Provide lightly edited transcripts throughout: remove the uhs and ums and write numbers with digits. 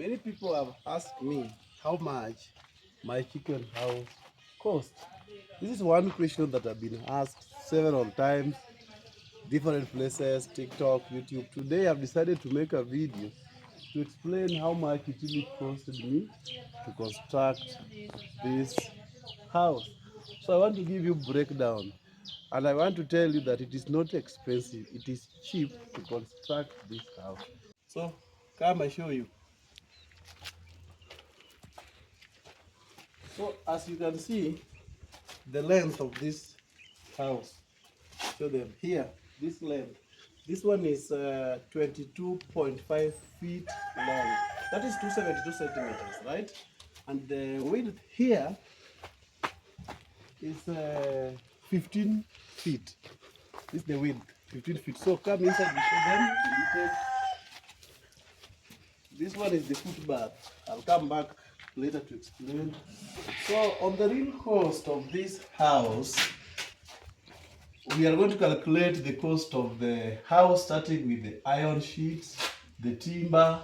Many people have asked me how much my chicken house cost. This is one question that I've been asked several times, different places, TikTok, YouTube. Today I've decided to make a video to explain how much it really costed me to construct this house. So I want to give you breakdown, and I want to tell you that it is not expensive, it is cheap to construct this house. So come I show you. So as you can see, the length of this house, show them here, this length. This one is 22.5 feet long. That is 272 centimeters, right? And the width here is 15 feet. This is the width, 15 feet. So come inside, we show them. This one is the foot bath. I'll come back later to explain. So on the real cost of this house, we are going to calculate the cost of the house starting with the iron sheets, the timber,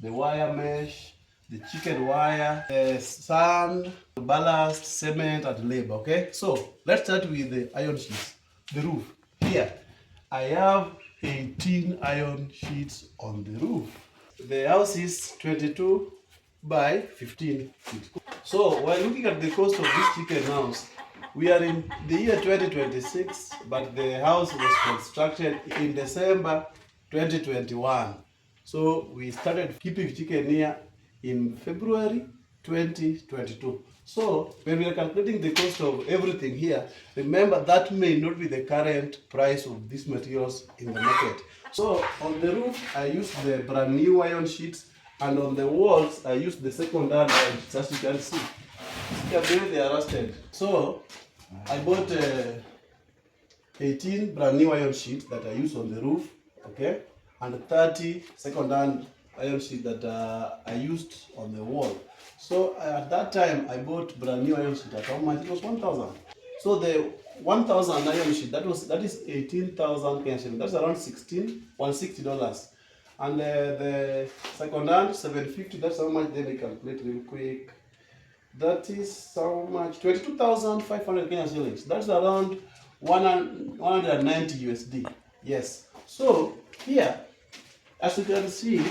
the wire mesh, the chicken wire, the sand, the ballast, cement, and labor. Okay, so let's start with the iron sheets. The roof. Here, I have 18 iron sheets on the roof. The house is 22 by 15 feet. So while looking at the cost of this chicken house, we are in the year 2026, but the house was constructed in December 2021. So we started keeping chicken here in February 2022. So when we are calculating the cost of everything here, remember that may not be the current price of these materials in the market. So on the roof, I used the brand new iron sheets, and on the walls, I used the second-hand iron sheets, as you can see. They are rusted. So I bought 18 brand new iron sheets that I use on the roof, okay, and 30 second-hand iron sheets that I used on the wall. So at that time, I bought brand new iron sheet at how much? It was 1,000. So the 1,000 iron sheet, that is 18,000 Kenyan shillings. That's around $160. And the second-hand 750. That's how much. Then we calculate real quick. That is how much? 22,500 Kenyan shillings. That's around 190 USD. Yes. So here, as you can see,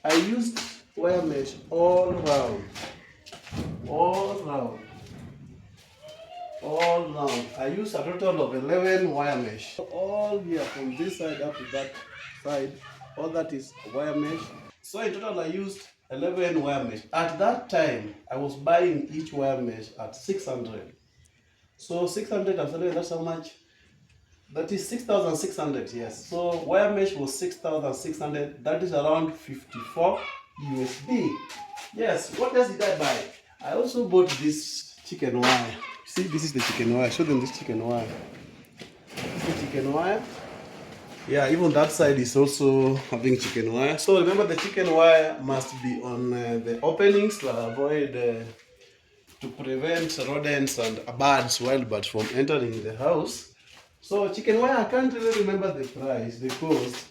I used wire mesh all round. I used a total of 11 wire mesh. All here from this side up to that side, all that is wire mesh. So in total I used 11 wire mesh. At that time, I was buying each wire mesh at 600. So 600 and 7, that's how much? That is 6,600, yes. So wire mesh was 6,600. That is around 54 USD. Yes, what else did I buy? I also bought this chicken wire. See, this is the chicken wire. Show them this chicken wire. This is the chicken wire. Yeah, even that side is also having chicken wire. So remember, the chicken wire must be on the openings to avoid, to prevent rodents and birds, wild birds, from entering the house. So chicken wire, I can't really remember the price, the cost,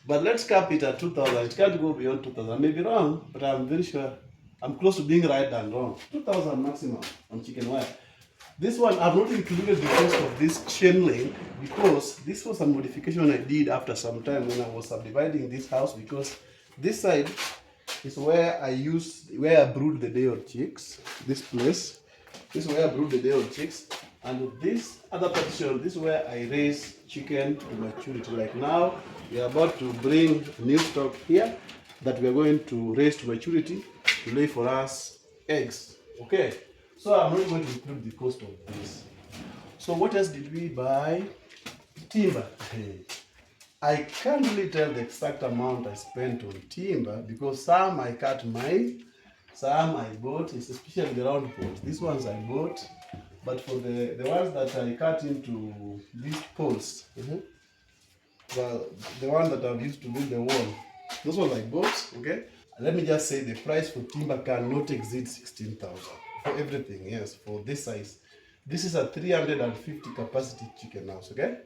but let's cap it at 2,000. It can't go beyond 2,000. I may be wrong, but I'm very sure I'm close to being right than wrong. 2,000 maximum on chicken wire. This one, I've not included the cost of this chain link because this was a modification I did after some time when I was subdividing this house, because this side is where I brood the day-old chicks. This place, this is where I brood the day-old chicks. And this other partition, this is where I raise chicken to maturity. Like now, we are about to bring new stock here that we are going to raise to maturity to lay for us eggs. Okay, so I'm not going to include the cost of this. So what else did we buy? Timber. I can't really tell the exact amount I spent on timber because some I cut mine, some I bought, especially the round poles. These ones I bought. But for the ones that I cut into these poles, the one that I've used to build the wall, those ones I bought, okay? Let me just say the price for timber cannot exceed 16,000 for everything, yes, for this size. This is a 350 capacity chicken house, okay?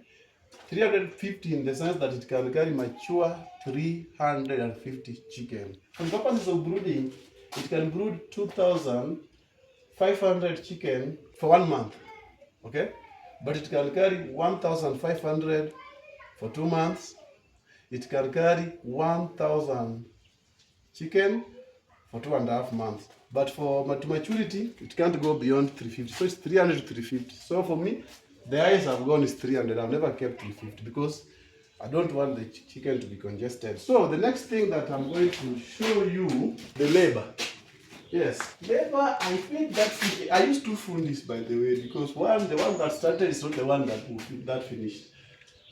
350 in the sense that it can carry mature 350 chicken. For the purposes of brooding, it can brood 2,500 chicken for 1 month. Okay? But it can carry 1,500 for 2 months. It can carry 1,000 chicken for 2.5 months. But for maturity, it can't go beyond 350. So it's 300 to 350. So for me, the highest I've gone is 300. I've never kept 350 because I don't want the chicken to be congested. So the next thing that I'm going to show you, the labor. Yes, labor, I paid that fish. I used 2 fundis, by the way, because the one that started is not the one that finished.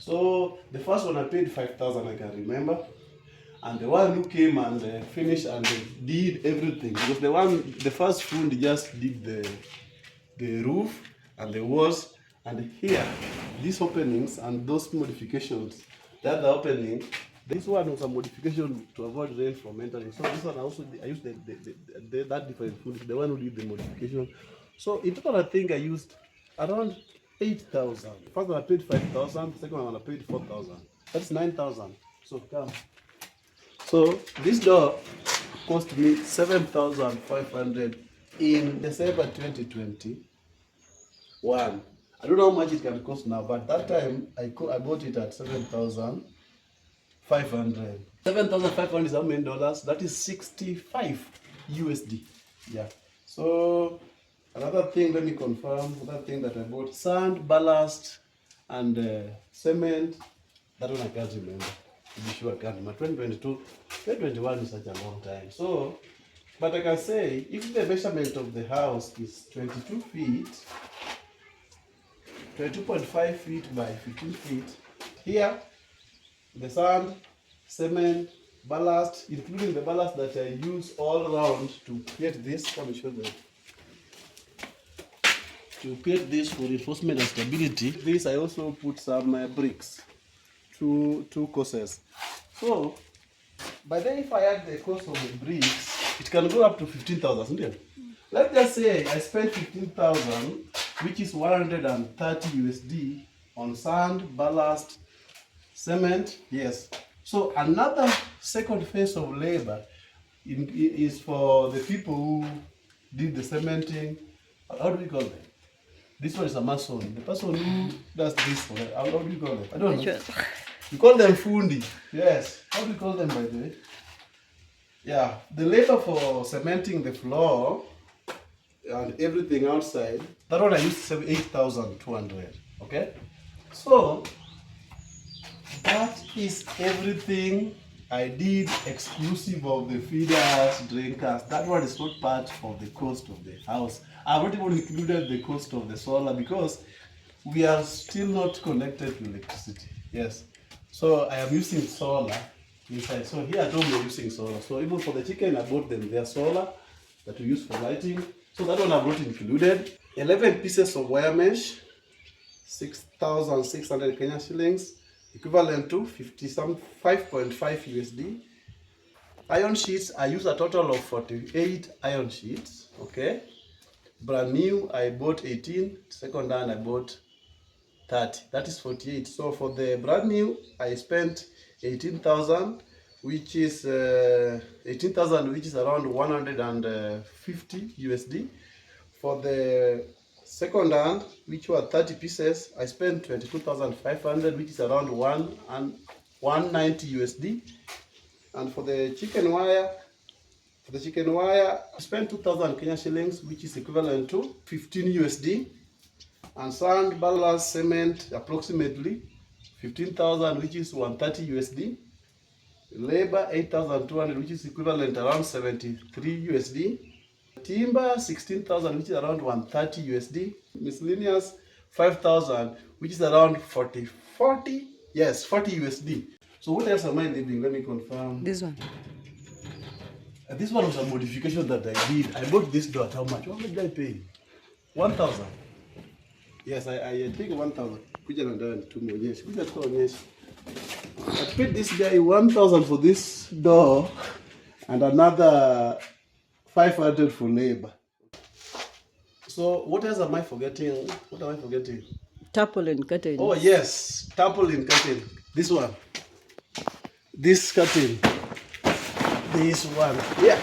So the first one I paid 5,000, I can remember. And the one who came and finished and did everything, because the first fundi just did the roof and the walls, and here these openings and those modifications. The other opening, this one was a modification to avoid rain from entering. So this one also I used that different fundi, the one who did the modification. So in total, I think I used around 8,000. First one I paid 5,000. Second one I paid 4,000. That's 9,000. So come. So this door cost me 7,500 in December 2021. I don't know how much it can cost now, but that time I bought it at 7,500. 7,500 is how many dollars? That is 65 USD. Yeah. So another thing, let me confirm. Another thing that I bought: sand, ballast, and cement. That one I can't remember. To be sure, I can't remember. 2022, 2021 is such a long time. So, but I can say if the measurement of the house is 22 feet, 22.5 feet by 15 feet, here the sand, cement, ballast, including the ballast that I use all around to create this. Let me show them. To create this for reinforcement and stability. This I also put some bricks. Two courses. So by then, if I add the cost of the bricks, it can go up to 15,000, isn't it? Let's just say I spent 15,000, which is 130 USD on sand, ballast, cement. Yes. So another second phase of labor is for the people who did the cementing. How do we call them? This one is a mason. The person who does this, how do you call them? I don't know. You call them fundi. Yes. How do you call them, by the way? Yeah. The labor for cementing the floor and everything outside, that one I used 8,200. Okay? So, that is everything I did exclusive of the feeders, drinkers. That one is not part of the cost of the house. I've not even included the cost of the solar because we are still not connected to electricity. Yes. So I am using solar inside. So here at home we're using solar. So even for the chicken, I bought them their solar that we use for lighting. So that one I've not included. 11 pieces of wire mesh, 6,600 Kenya shillings, equivalent to 5.5 USD. Iron sheets, I use a total of 48 iron sheets. Okay. Brand new, I bought 18. Second hand, I bought 30. That is 48. So for the brand new, I spent 18,000, which is around 150 USD. For the second hand, which were 30 pieces, I spent 22,500, which is around 190 USD. And for the chicken wire, I spent 2,000 Kenya shillings, which is equivalent to 15 USD. And sand, ballast, cement, approximately 15,000, which is 130 USD. Labor 8,200, which is equivalent around 73 USD. Timber 16,000, which is around 130 USD. Miscellaneous 5,000, which is around 40 USD. So what else am I leaving? Let me confirm. This one. This one was a modification that I did. I bought this door at how much? What did I pay? 1,000. Yes, I think 1,000. Kuja na ndani tumuonyeshe. Kuja tuonyeshe. I paid this guy 1,000 for this door and another 500 for labor. So what else am I forgetting? What am I forgetting? tarpaulin curtain. Oh yes, tarpaulin curtain. This one. This curtain. This one. Yeah.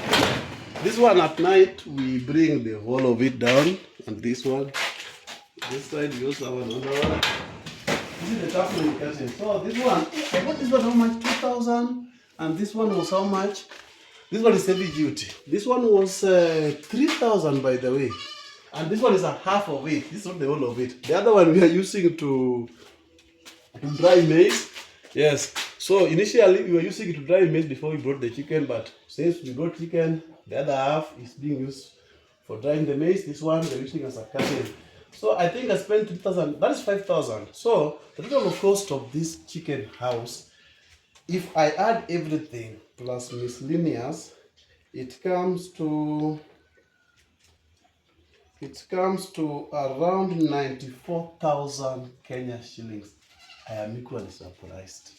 This one at night we bring the whole of it down, and this one. This side we also have another one. This is the tarpaulin curtain. So this one, I bought this one how much? 2,000. And this one was how much? This one is heavy duty. This one was 3,000 by the way. And this one is a half of it. This is not the whole of it. The other one we are using to dry maize. Yes. So initially we were using it to dry maize before we brought the chicken, but since we brought chicken, the other half is being used for drying the maize. This one we're using as a curtain. So I think I spent 3,000. That is 5,000. So the total cost of this chicken house, if I add everything plus miscellaneous, it comes to around 94,000 Kenya shillings. I am equally surprised.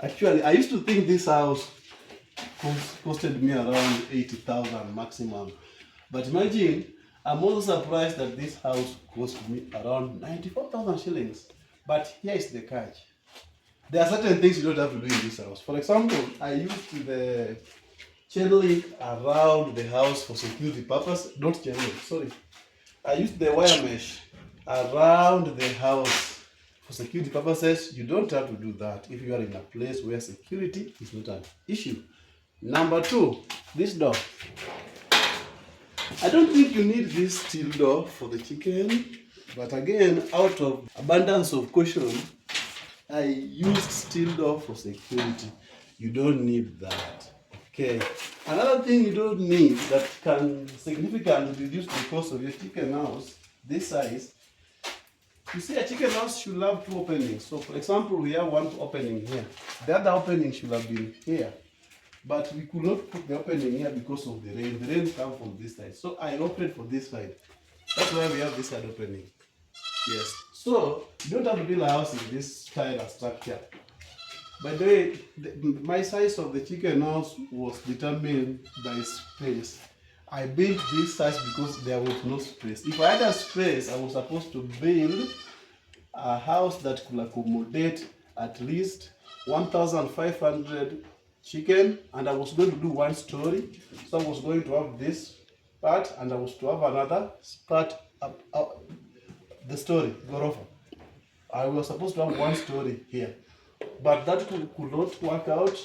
Actually, I used to think this house costed me around 80,000 maximum. But imagine, I'm also surprised that this house cost me around 94,000 shillings. But here is the catch. There are certain things you don't have to do in this house. For example, I used the chain link around the house for security purpose. Not chain link, sorry. I used the wire mesh around the house for security purposes. You don't have to do that if you are in a place where security is not an issue. Number two, this door. I don't think you need this steel door for the chicken, but again, out of abundance of caution, I used steel door for security. You don't need that. Okay. Another thing you don't need that can significantly reduce the cost of your chicken house, this size. You see, a chicken house should have two openings. So, for example, we have one opening here. The other opening should have been here. But we could not put the opening here because of the rain. The rain comes from this side. So, I opted for this side. That's why we have this side opening. Yes. So, you don't have to build a house in this style of structure. By the way, my size of the chicken house was determined by space. I built this size because there was no space. If I had a space, I was supposed to build a house that could accommodate at least 1,500 chicken, and I was going to do one story. So I was going to have this part, and I was to have another part up the story, Gorofa. I was supposed to have one story here. But that could not work out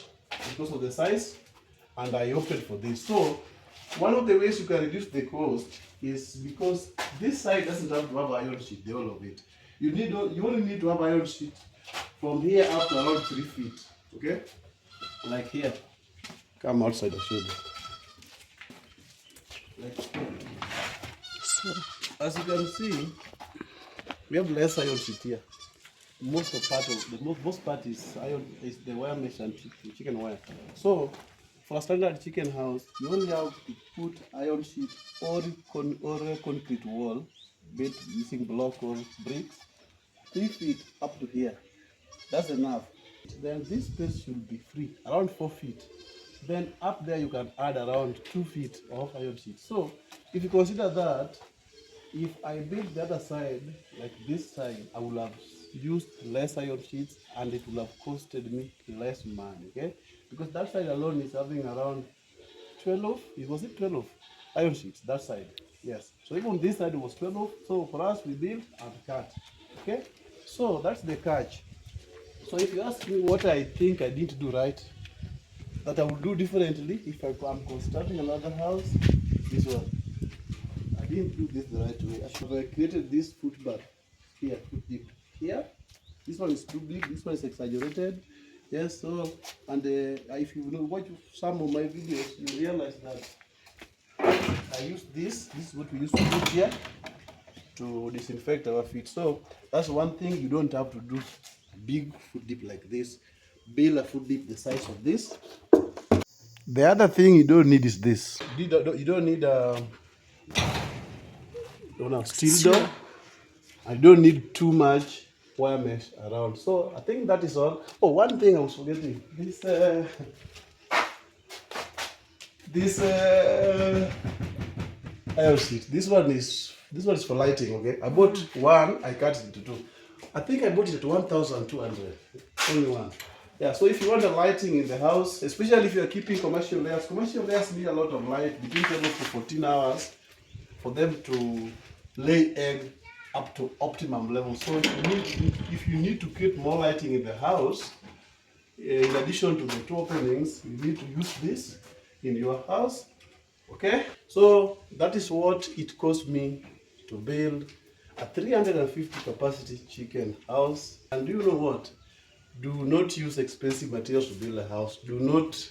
because of the size, and I opted for this. So, one of the ways you can reduce the cost is because this side doesn't have to have iron sheet, the whole of it. You only need to have iron sheet from here up to around 3 feet. Okay? Like here. Come outside, I'll show you. Like so, as you can see, we have less iron sheet here. Most part is iron, is the wire mesh and chicken wire. So for a standard chicken house, you only have to put iron sheet or a concrete wall, built using block or bricks, 3 feet up to here. That's enough. Then this space should be free, around 4 feet. Then up there you can add around 2 feet of iron sheet. So if you consider that, if I build the other side like this side, I will have used less iron sheets and it will have costed me less money, okay? Because that side alone is having around 12, was it 12 iron sheets, that side, yes. So even this side was 12, so for us we build and cut, okay? So that's the catch. So if you ask me what I think I didn't do right, that I would do differently if I'm constructing another house, this one. I didn't do this the right way. I should have created this footbath here, here. This one is too big, this one is exaggerated. Yes, so, and if you watch some of my videos, you realize that I use this is what we used to do here to disinfect our feet. So that's one thing, you don't have to do a big foot dip like this. Build a foot dip the size of this. The other thing you don't need is this. You don't need steel door. I don't need too much wire mesh around. So I think that is all. Oh, one thing I was forgetting. This iron sheet. This one is for lighting. Okay, I bought one. I cut it into two. I think I bought it at 1,200. Only one. Yeah, so if you want the lighting in the house, especially if you are keeping commercial layers need a lot of light, between 12 to 14 hours for them to lay egg up to optimum level. So if you need to create more lighting in the house, in addition to the 2 openings, you need to use this in your house. Okay, so that is what it cost me to build a 350 capacity chicken house. And do you know what? Do not use expensive materials to build a house. Do not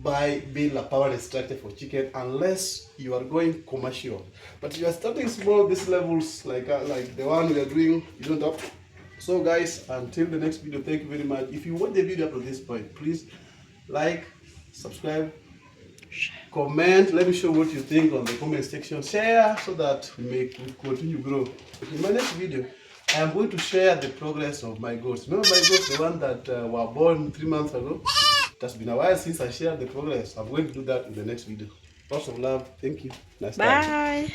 build a permanent structure for chicken unless you are going commercial. But if you are starting small, these levels like the one we are doing, you don't have to. So guys, until the next video, thank you very much. If you watch the video up to this point, please like, subscribe, comment. Let me show what you think on the comment section. Share so that we may continue to grow. In my next video, I am going to share the progress of my goats. Remember my goats, the one that were born 3 months ago? It has been a while since I shared the progress. I'm going to do that in the next video. Lots of love. Thank you. Nice time. Bye.